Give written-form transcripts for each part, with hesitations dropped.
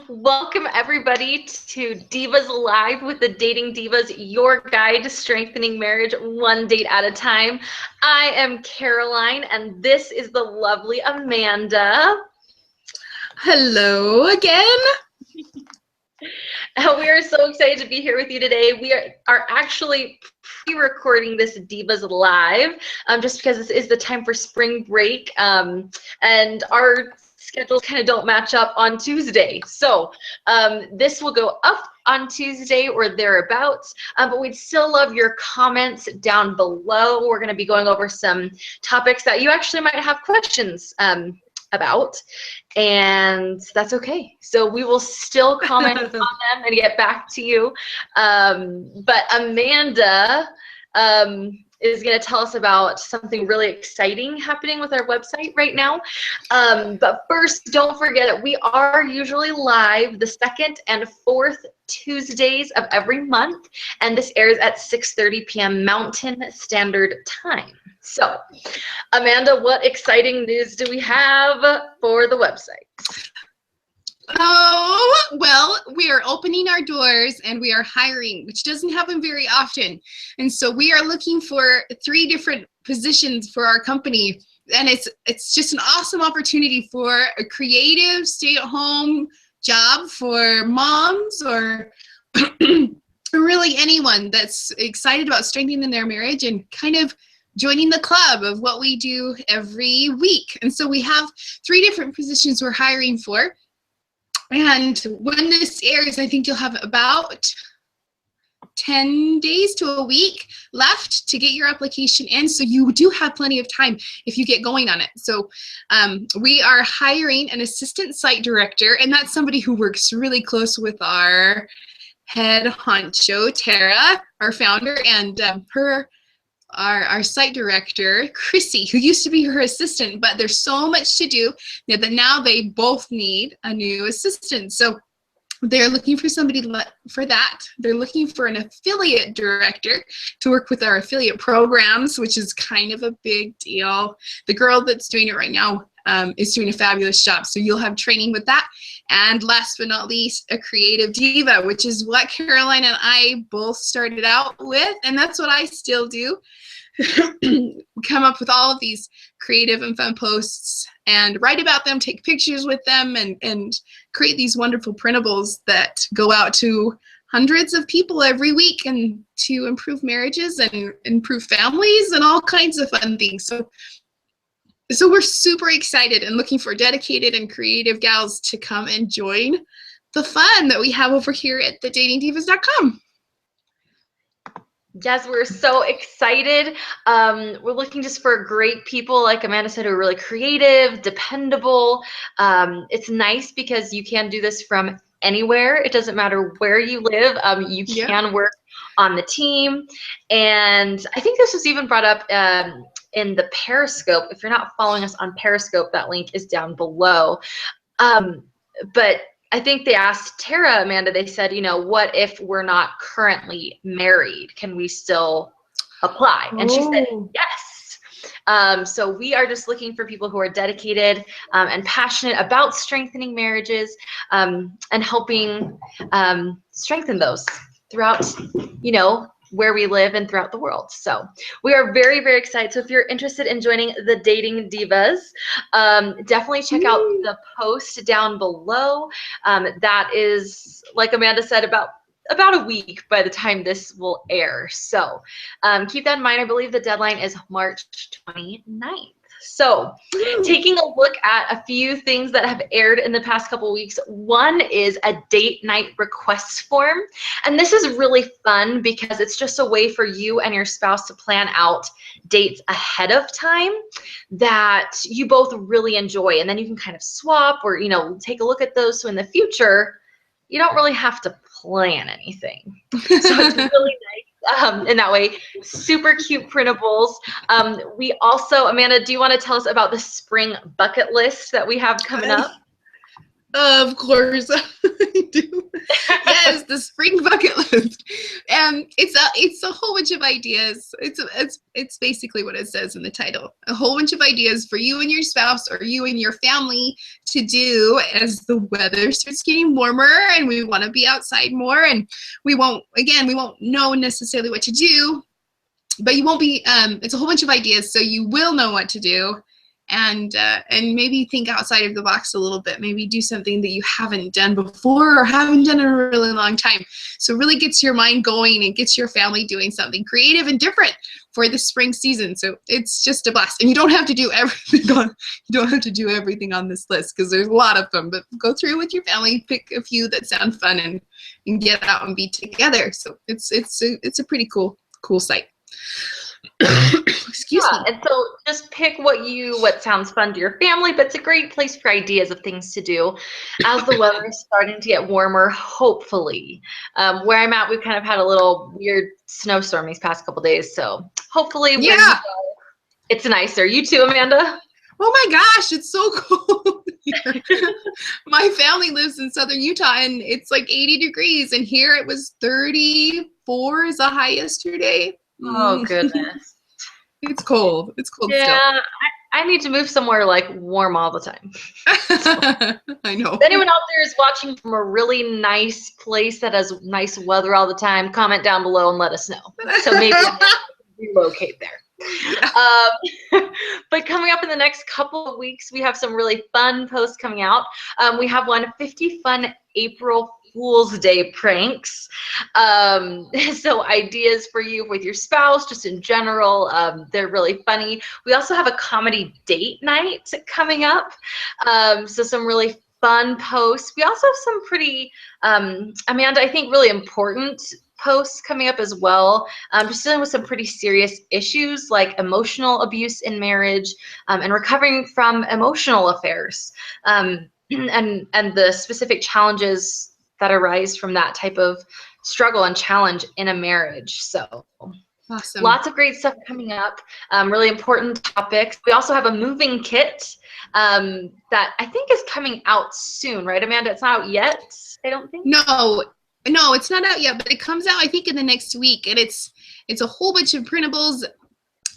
Welcome everybody to Divas Live with the Dating Divas, your guide to strengthening marriage one date at a time. I am Caroline and this is the lovely Amanda. Hello again. We are so excited to be here with you today. We are actually pre-recording this Divas Live just because this is the time for spring break and our schedules kind of don't match up on Tuesday. So this will go up on Tuesday or thereabouts, but we'd still love your comments down below. We're going to be going over some topics that you actually might have questions about, and that's okay. So we will still comment on them and get back to you. But Amanda is going to tell us about something really exciting happening with our website right now. But first, don't forget that we are usually live the second and fourth Tuesdays of every month, and this airs at 6:30 p.m. Mountain Standard Time. So, Amanda, what exciting news do we have for the website? Oh, well, we are opening our doors and we are hiring, which doesn't happen very often. And so we are looking for 3 different positions for our company. And it's just an awesome opportunity for a creative stay-at-home job for moms or really anyone that's excited about strengthening their marriage and kind of joining the club of what we do every week. And so we have 3 different positions we're hiring for. And when this airs, I think you'll have about 10 days to a week left to get your application in. So you do have plenty of time if you get going on it. So we are hiring an assistant site director, and that's somebody who works really close with our head honcho, Tara, our founder, and our site director, Chrissy, who used to be her assistant, but there's so much to do that now they both need a new assistant. So they're looking for somebody for that. They're looking for an affiliate director to work with our affiliate programs, which is kind of a big deal. The girl that's doing it right now is doing a fabulous job. So you'll have training with that. And last but not least, a creative diva, which is what Caroline and I both started out with. And that's what I still do. Come up with all of these creative and fun posts and write about them, take pictures with them, and create these wonderful printables that go out to hundreds of people every week and to improve marriages and improve families and all kinds of fun things. So we're super excited and looking for dedicated and creative gals to come and join the fun that we have over here at thedatingdivas.com. Yes, we're so excited. We're looking just for great people, like Amanda said, who are really creative, dependable. It's nice because you can do this from anywhere. It doesn't matter where you live. You can work on the team. And I think this was even brought up in the Periscope. If you're not following us on Periscope, that link is down below. But I think they asked Tara, Amanda, they said, you know, what if we're not currently married? Can we still apply? And she said, yes. So we are just looking for people who are dedicated and passionate about strengthening marriages and helping strengthen those throughout, you know, where we live and throughout the world. So we are very, very excited. So if you're interested in joining the Dating Divas, definitely check out the post down below. That is, like Amanda said, about a week by the time this will air. So keep that in mind. I believe the deadline is March 29th. So taking a look at a few things that have aired in the past couple of weeks. One is a date night request form. And this is really fun because it's just a way for you and your spouse to plan out dates ahead of time that you both really enjoy. And then you can kind of swap or, you know, take a look at those. So in the future, you don't really have to plan anything. So it's really nice in that way. Super cute printables. We also, Amanda, do you want to tell us about the spring bucket list that we have coming up? Of course I do. Yes, the a spring bucket list. And it's a whole bunch of ideas. It's basically what it says in the title. A whole bunch of ideas for you and your spouse or you and your family to do as the weather starts getting warmer and we want to be outside more, and we won't know necessarily what to do, but you won't be it's a whole bunch of ideas, so you will know what to do. And maybe think outside of the box a little bit. Maybe do something that you haven't done before or haven't done in a really long time. So it really gets your mind going and gets your family doing something creative and different for the spring season. So it's just a blast. And you don't have to do everything on this list because there's a lot of them. But go through with your family, pick a few that sound fun, and get out and be together. So it's a pretty cool site. Excuse me. And so just pick what sounds fun to your family, but it's a great place for ideas of things to do as the weather is starting to get warmer, hopefully. Where I'm at, we've kind of had a little weird snowstorm these past couple days, so hopefully when you go, it's nicer. You too, Amanda? Oh my gosh, it's so cold here. My family lives in southern Utah, and it's like 80 degrees, and here it was 34 is the high yesterday. Oh, goodness. It's cold. It's cold still. Yeah, I need to move somewhere like warm all the time. I know. If anyone out there is watching from a really nice place that has nice weather all the time, comment down below and let us know. So maybe relocate there. But coming up in the next couple of weeks, we have some really fun posts coming out. We have 50 fun April Fool's Day pranks. So ideas for you with your spouse, just in general. They're really funny. We also have a comedy date night coming up. So some really fun posts. We also have some pretty, Amanda, I think really important posts coming up as well. Just dealing with some pretty serious issues like emotional abuse in marriage, and recovering from emotional affairs, and the specific challenges that arise from that type of struggle and challenge in a marriage. So awesome. Lots of great stuff coming up, really important topics. We also have a moving kit that I think is coming out soon, right, Amanda? It's not out yet, I don't think. No, it's not out yet, but it comes out, I think, in the next week. And it's a whole bunch of printables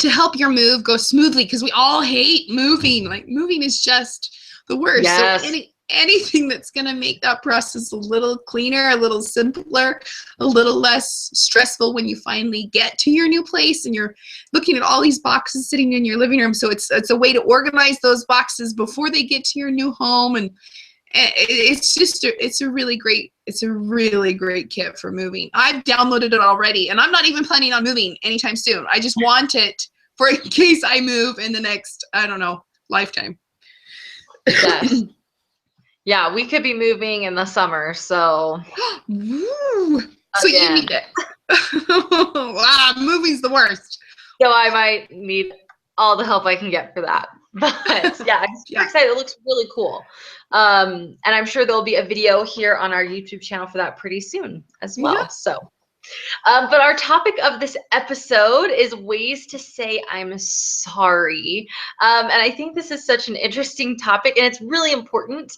to help your move go smoothly, because we all hate moving. Like, moving is just the worst. Yes. So anything that's going to make that process a little cleaner, a little simpler, a little less stressful when you finally get to your new place and you're looking at all these boxes sitting in your living room. So it's a way to organize those boxes before they get to your new home. And it's a really great kit for moving. I've downloaded it already, and I'm not even planning on moving anytime soon. I just want it for in case I move in the next, I don't know, lifetime. Yes. Yeah, we could be moving in the summer, so. Woo! So you need it. Wow, moving's the worst. So I might need all the help I can get for that. But yeah, I'm super excited. It looks really cool. And I'm sure there'll be a video here on our YouTube channel for that pretty soon as well. Yeah. So, but our topic of this episode is ways to say I'm sorry. And I think this is such an interesting topic, and it's really important.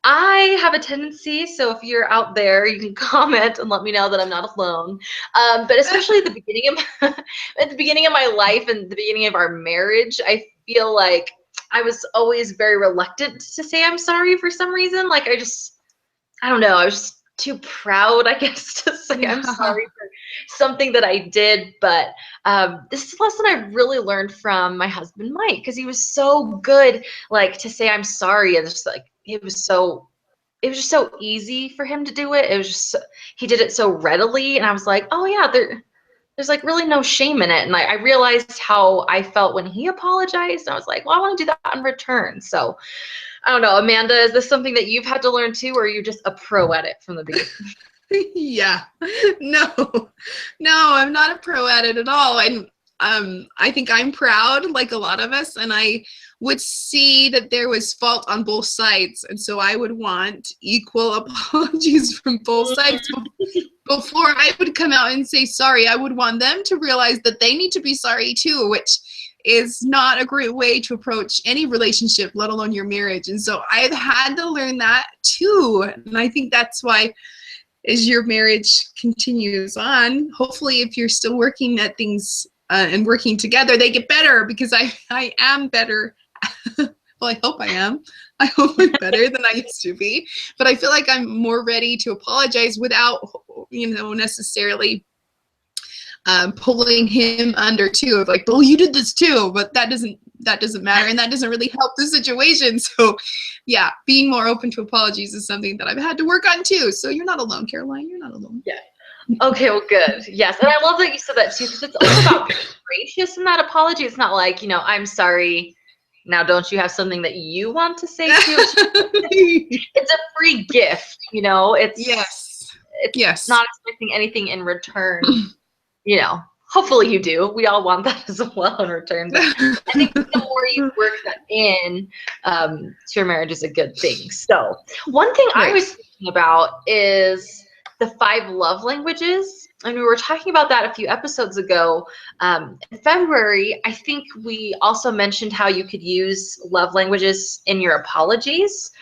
I have a tendency, so if you're out there, you can comment and let me know that I'm not alone. But especially at the beginning of my life and the beginning of our marriage, I feel like I was always very reluctant to say I'm sorry for some reason. Like I don't know, I was just too proud, I guess, to say I'm sorry for something that I did. But this is a lesson I really learned from my husband, Mike, because he was so good, like, to say I'm sorry, and just like it was just so easy for him to do it. It was just he did it so readily, and I was like, oh yeah, there's like really no shame in it. And I realized how I felt when he apologized, and I was like, well, I want to do that in return. So I don't know, Amanda, is this something that you've had to learn too, or are you just a pro at it from the beginning? Yeah, no, I'm not a pro at it at all. And I think I'm proud, like a lot of us, and I would see that there was fault on both sides. And so I would want equal apologies from both sides. Before I would come out and say sorry, I would want them to realize that they need to be sorry too, which is not a great way to approach any relationship, let alone your marriage. And so I've had to learn that too. And I think that's why as your marriage continues on, hopefully if you're still working at things and working together, they get better, because I am better. Well, I hope I am. I hope I'm better than I used to be. But I feel like I'm more ready to apologize without, necessarily pulling him under too, of like, well, you did this too, but that doesn't matter, and that doesn't really help the situation. So yeah, being more open to apologies is something that I've had to work on too. So you're not alone, Caroline. You're not alone. Yeah. Okay, well, good. Yes, and I love that you said that too, because it's also about being gracious in that apology. It's not like, I'm sorry. Now, don't you have something that you want to say too? It's a free gift, It's yes. not expecting anything in return. Hopefully you do. We all want that as well in return. But I think the more you work that in to your marriage is a good thing. So one thing I was thinking about is the 5 love languages. And we were talking about that a few episodes ago. In February, I think we also mentioned how you could use love languages in your apologies.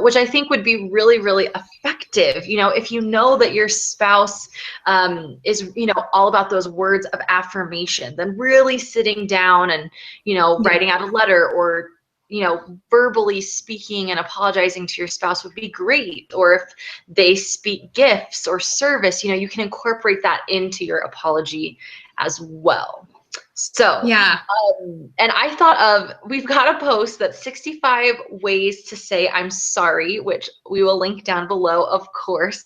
Which I think would be really, really effective. If you know that your spouse is, all about those words of affirmation, then really sitting down and, writing out a letter, or, verbally speaking and apologizing to your spouse would be great. Or if they speak gifts or service, you can incorporate that into your apology as well. So, yeah. And I thought we've got a post that's 65 ways to say I'm sorry, which we will link down below, of course.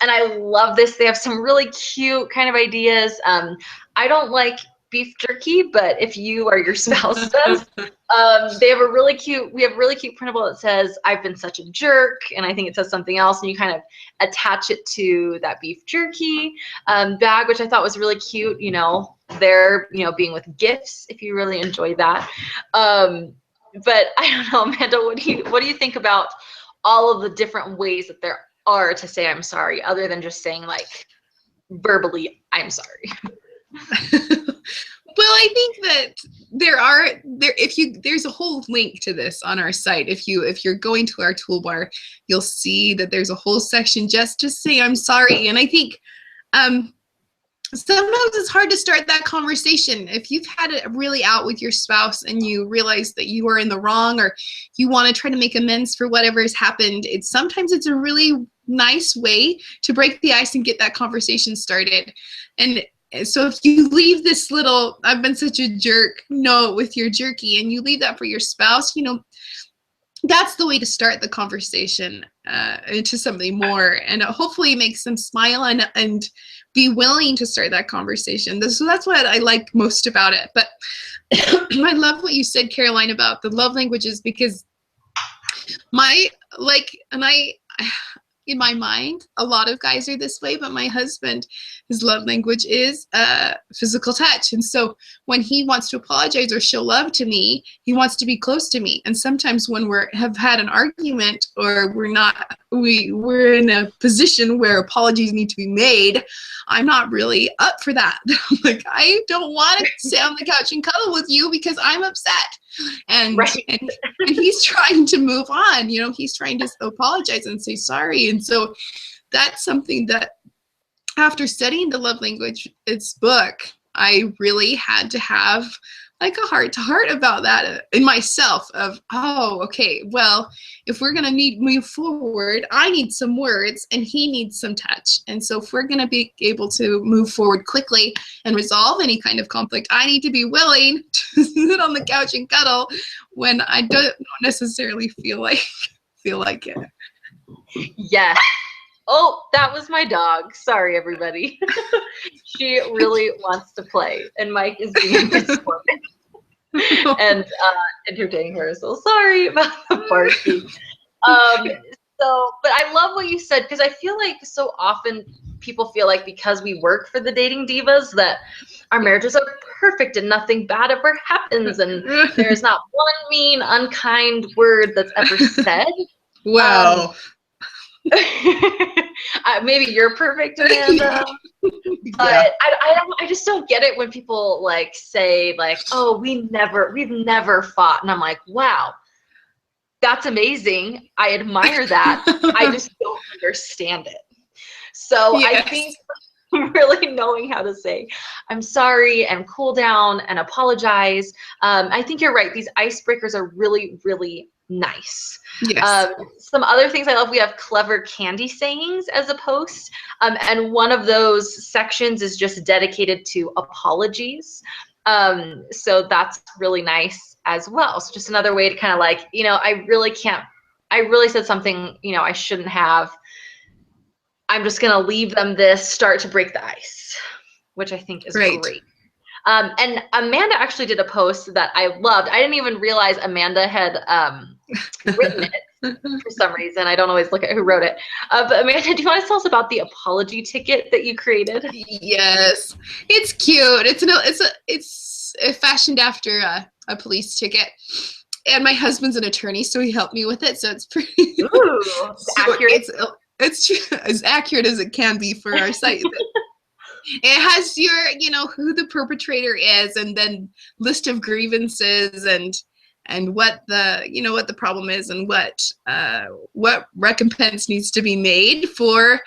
And I love this. They have some really cute kind of ideas. I don't like beef jerky, but if you or your spouse does, we have really cute printable that says, I've been such a jerk. And I think it says something else, and you kind of attach it to that beef jerky bag, which I thought was really cute. There, being with gifts, if you really enjoy that. But I don't know, Amanda, what do you think about all of the different ways that there are to say I'm sorry, other than just saying like verbally I'm sorry? Well, I think that there's a whole link to this on our site. If you're going to our toolbar, you'll see that there's a whole section just to say I'm sorry. And I think sometimes it's hard to start that conversation. If you've had it really out with your spouse and you realize that you are in the wrong, or you want to try to make amends for whatever has happened, sometimes it's a really nice way to break the ice and get that conversation started. And so if you leave this little "I've been such a jerk" note with your jerky, and you leave that for your spouse, that's the way to start the conversation into something more, and hopefully makes them smile and be willing to start that conversation. So that's what I like most about it. But I love what you said, Caroline, about the love languages, because in my mind, a lot of guys are this way, but my husband, his love language is physical touch. And so when he wants to apologize or show love to me, he wants to be close to me. And sometimes when have had an argument, or we're in a position where apologies need to be made, I'm not really up for that. I'm like, I don't want to sit on the couch and cuddle with you because I'm upset. And he's trying to move on, he's trying to apologize and say sorry. And so that's something that, after studying the love language, its book, I really had to have like a heart-to-heart about that in myself of, oh, okay, well, if we're going to move forward, I need some words and he needs some touch. And so if we're going to be able to move forward quickly and resolve any kind of conflict, I need to be willing to sit on the couch and cuddle when I don't necessarily feel like it. Yes. Oh, that was my dog. Sorry, everybody. She really wants to play, and Mike is being disappointed and entertaining her. So sorry about the barking. But I love what you said, because I feel like so often people feel like because we work for the Dating Divas that our marriages are perfect and nothing bad ever happens, and there's not one mean, unkind word that's ever said. Wow. Maybe you're perfect, Amanda. But I just don't get it when people like say like, oh, we've never fought. And I'm like, wow, that's amazing. I admire that. I just don't understand it. So I Yes. think really knowing how to say I'm sorry and cool down and apologize. I think you're right. These icebreakers are really, really nice. Yes. Some other things I love, we have clever candy sayings as a post. And one of those sections is just dedicated to apologies. So that's really nice as well. So just another way to kind of like, I really said something, I shouldn't have. I'm just going to leave them this, start to break the ice, which I think is Right. great. And Amanda actually did a post that I loved. I didn't even realize Amanda had written it for some reason. I don't always look at who wrote it. But Amanda, do you want to tell us about the apology ticket that you created? Yes, it's cute. It's fashioned after a police ticket, and my husband's an attorney, so he helped me with it. So it's pretty. Ooh, So accurate. it's as accurate as it can be for our site. It has your, who the perpetrator is, and then list of grievances and what the problem is, and what recompense needs to be made for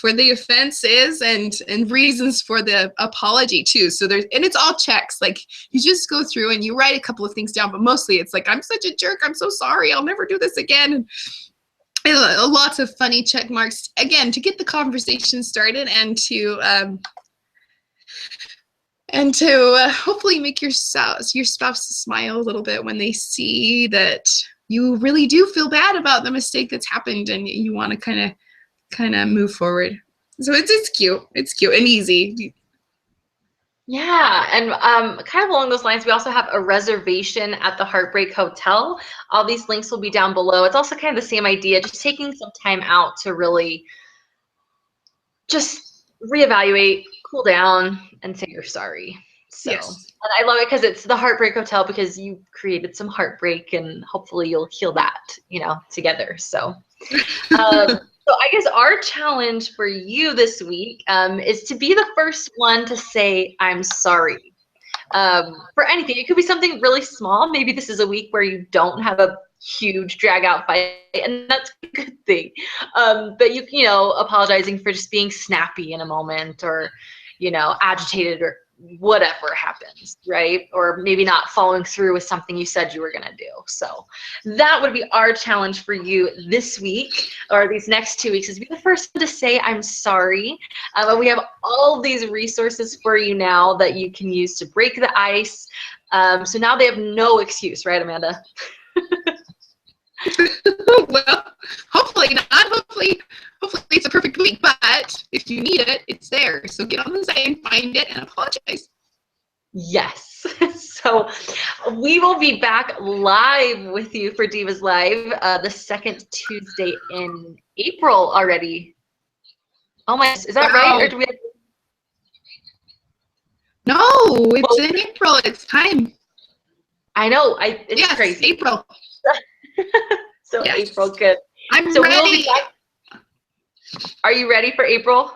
the offenses, and reasons for the apology too. So it's all checks. Like, you just go through and you write a couple of things down, but mostly it's like, I'm such a jerk, I'm so sorry, I'll never do this again. And lots of funny check marks, again, to get the conversation started, and to hopefully make your spouse smile a little bit when they see that you really do feel bad about the mistake that's happened, and you want to kind of move forward. So it's cute. It's cute and easy. Yeah, and kind of along those lines, we also have a reservation at the Heartbreak Hotel. All these links will be down below. It's also kind of the same idea, just taking some time out to really just reevaluate, cool down, and say you're sorry. So, Yes. and I love it because it's the Heartbreak Hotel, because you created some heartbreak, and hopefully you'll heal that, together. So, so I guess our challenge for you this week is to be the first one to say I'm sorry. For anything. It could be something really small. Maybe this is a week where you don't have a huge drag out fight, and that's a good thing. But apologizing for just being snappy in a moment, or, agitated, or whatever happens, right? Or maybe not following through with something you said you were going to do. So that would be our challenge for you this week, or these next 2 weeks, is be the first one to say I'm sorry. And we have all these resources for you now that you can use to break the ice. So now they have no excuse, right, Amanda? Well, hopefully not. Hopefully it's a perfect week. But if you need it, it's there. So get on the site and find it and apologize. Yes. So we will be back live with you for Divas Live the second Tuesday in April already. Oh my, is that right? Or do we have... No, it's in April. It's time. I know. It's crazy. April. So yes. April, good. I'm so ready. We'll be back. Are you ready for April?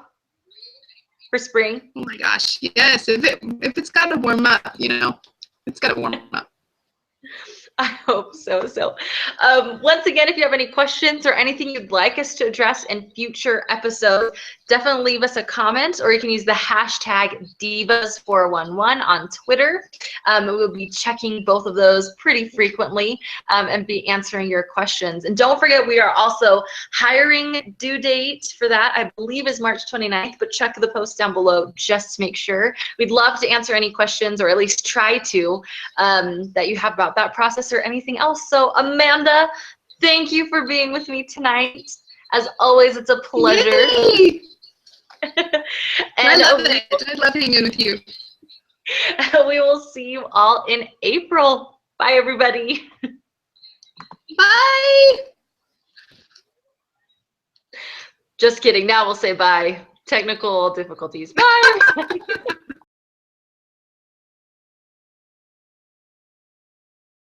For spring? Oh my gosh, yes. If it's got to warm up, it's got to warm up. I hope so. So once again, if you have any questions or anything you'd like us to address in future episodes, definitely leave us a comment, or you can use the hashtag Divas411 on Twitter. We'll be checking both of those pretty frequently and be answering your questions. And don't forget, we are also hiring. Due date for that, I believe, is March 29th, but check the post down below just to make sure. We'd love to answer any questions, or at least try to, that you have about that process or anything else. So Amanda, thank you for being with me tonight. As always, it's a pleasure. Yay! And I love it. I love hanging with you. We will see you all in April. Bye, everybody. Bye. Just kidding. Now we'll say bye. Technical difficulties. Bye.